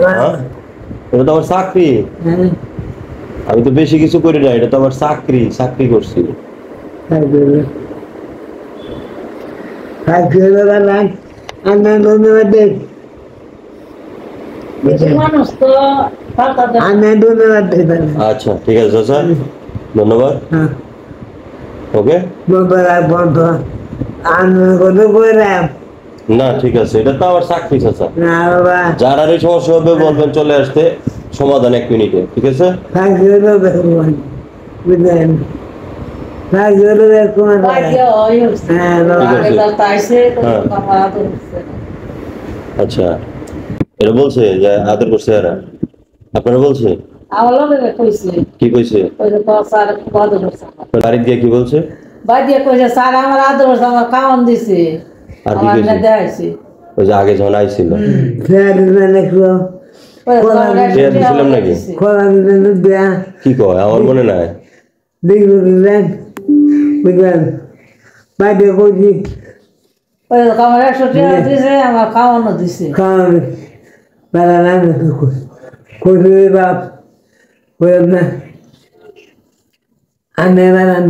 হ্যাঁ এটা তো আমার চাকরি আমি তো বেশি কিছু করি না এটা তো আমার চাকরি করছি আচ্ছা ঠিক আছে চাচা ধন্যবাদ ওকে না ঠিক আছে এটা তো আমার চাকরি চাচা যার আর এই সমস্যা হবে বলবেন চলে আসতে সমাধান 1 মিনিটে ঠিক আছে আচ্ছা এটা বলছে যে আদর করছে এরা আপনারা বলছে কি কইছে বাড়ি দিয়ে কি বলছে স্যার আমার আদর করছে আমার খাওয়ান দিছে আর কি কইছে ওই যে আগে যখন আইছিল দিছিলাম নাকি কি কয় আমার মনে নাই আমার 100 টাকা দিছে আমার খাওয়ানো দিছে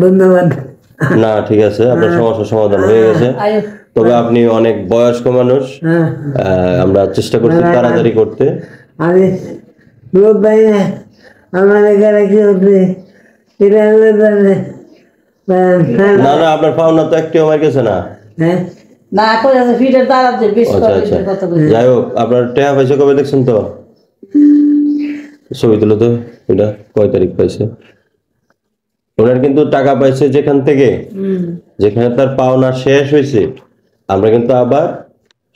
ধন্যবাদ না ঠিক আছে আপনার সমস্যার সমাধান হয়ে গেছে তবে আপনি অনেক বয়স্ক মানুষ আমরা চেষ্টা করছি তাড়াতাড়ি করতে আমি লোক পাই না আমার এখানে কি হচ্ছে না না আপনার পাওনা তো একটু আমার কাছে না না কইছে ফিটের দাঁড়াতে বেশ কথা কইছে যাই হোক আপনার টাকা পয়সা কবে দেখছেন তো ছবি তুলো তো এটা কয় তারিখ পাইছে ওনার কিন্তু টাকা পাইছে যেখান থেকে যেখানে তার পাওনা শেষ হয়েছে আমরা কিন্তু আবার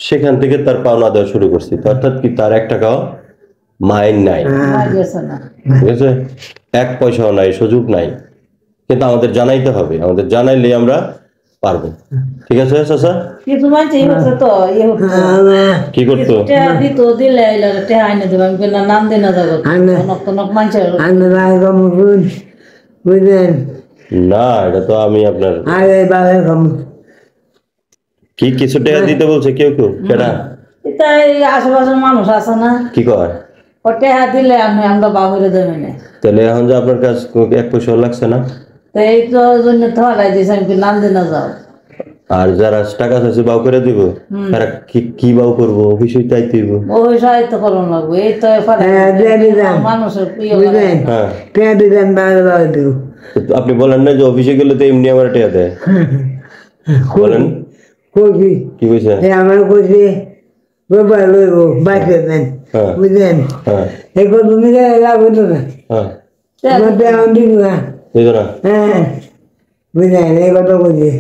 সেখান থেকে তার পাওনা দেওয়া শুরু করছি অর্থাৎ কি তার 1 টাকাও মাইন নাই ঠিক আছে 1 পয়সাও নাই সুযোগ নাই কিন্তু আমাদের জানাইতে হবে আমাদের জানাইলে আমরা পারবো ঠিক আছে চাচা কিছু মানছে হচ্ছে তো কি করতো দিত দিলে তে আইনে দেবেন না নাম দেনা যাবে নক মানছে না এটা তো আমি আপনার কি কিছু টাকা দিতে বলছে কেউ কেডা এটা আশেপাশের মানুষ আছে না কি কয় ও টাকা দিলে আমরা বাহুরে দেবে না তাহলে এখন যে আপনার কাছে 1 পয়সা লাগছে না তো এই তো জন্য ধরাই দিয়েছে আমি নাম দেনা যাও আর যারা টাকা চাইছে বাউ করে দিব তারা কি বাউ করবো অফিসে তাইতে দিব ওই সাহিত্য করণ লাগবে এই তো মানুষের প্রিয় আপনি বলেন না যে অফিসে গেলে তো এমনি আমার টাকা দেয় বলেন কি কইছে আমার কইছে বাইকে দেন বুঝলেন এখন তুমি লাভ হতো না বুঝলেন এই কথা বলছি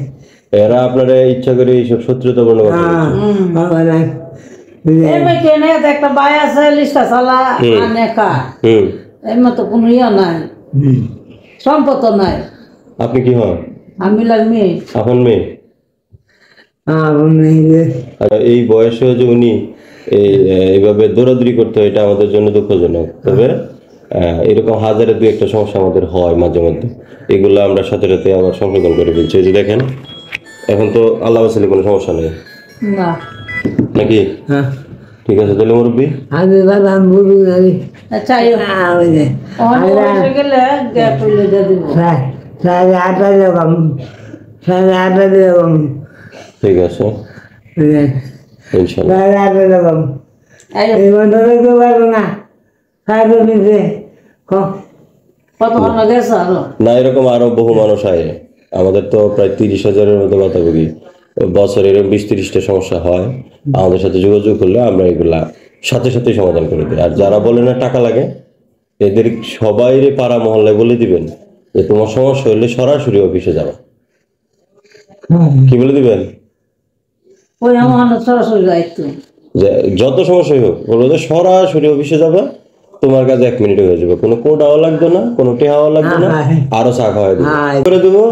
এরা আপনারা ইচ্ছা করে এইসব শত্রুতা বর্ণ একটা বাই আছে লিস্টা চালা নেকা এমন তো কোনো ইয়ে নাই সম্পদ নাই আপনি কি হন আমি মেয়ে এখন মেয়ে এই বয়সে যে উনি এইভাবে দৌড়াদৌড়ি করতে হয় এটা আমাদের জন্য দুঃখজনক তবে এরকম হাজারে 2-1টা সমস্যা আমাদের হয় মাঝে মধ্যে এগুলো আমরা সাথে সাথে আবার সংশোধন করে ফেলছি যে দেখেন এখন তো আল্লাহ বাসালে কোনো সমস্যা নেই না নাকি ঠিক আছে তাহলে মুরব্বী ঠিক আছে না এরকম আরো বহু মানুষ আয় আমাদের তো প্রায় 30,000-এর মতো বাতাবগি বছরে এরকম 20-30টা সমস্যা হয় আমাদের সাথে যোগাযোগ করলে আমরা এগুলা সাথে সাথে সমাধান করে দিই আর যারা বলে না টাকা লাগে এদের সবাই পাড়া মহল্লায় বলে দিবেন যে তোমার সমস্যা হলে সরাসরি অফিসে যাবে কি বলে দিবেন যত সমস্যাই হোক বলবো যে সরাসরি অফিসে যাবে তোমার কাছে 1 মিনিটে হয়ে যাবে কোনো কোডাও লাগবে না কোনো টেহাও লাগবে না আরো চা খাওয়াই দেবো করে দেবো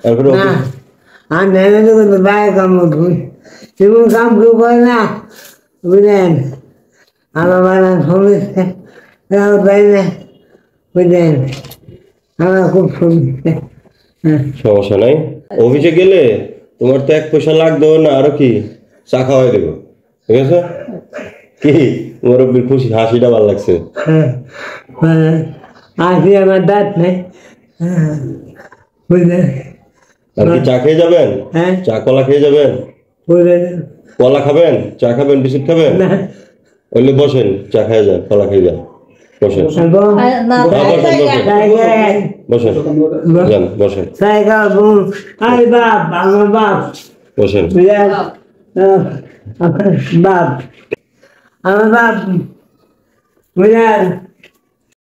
তারপরে কাম কেউ করে না বুঝলেন আমার বানান সমস্যা বুঝলেন আমার খুব সমস্যা নাই অফিসে গেলে তোমার তো 1 পয়সা লাগবে না আরো কি চা খাওয়াই দেবো ঠিক আছে কি মুরব্বীর খুশি হাসিটা ভালো লাগছে। আজকে আমার দাঁত নেই বুঝলে আর কি চা খেয়ে যাবেন? হ্যাঁ চা কলা খেয়ে যাবেন? বুঝলে কলা খাবেন? চা খাবেন? বিস্কুট খাবেন? না ওইলে বসেন, চা খেয়ে যান, কলা খেয়ে যান, বসেন। এবং না হ্যাঁ, বসেন, বসেন, বসেন, যান, বসেন, সাইকেল বুম আই বাপ আমার বাপ বসেন। বুঝলে বাপ আমার বাপ বুঝলে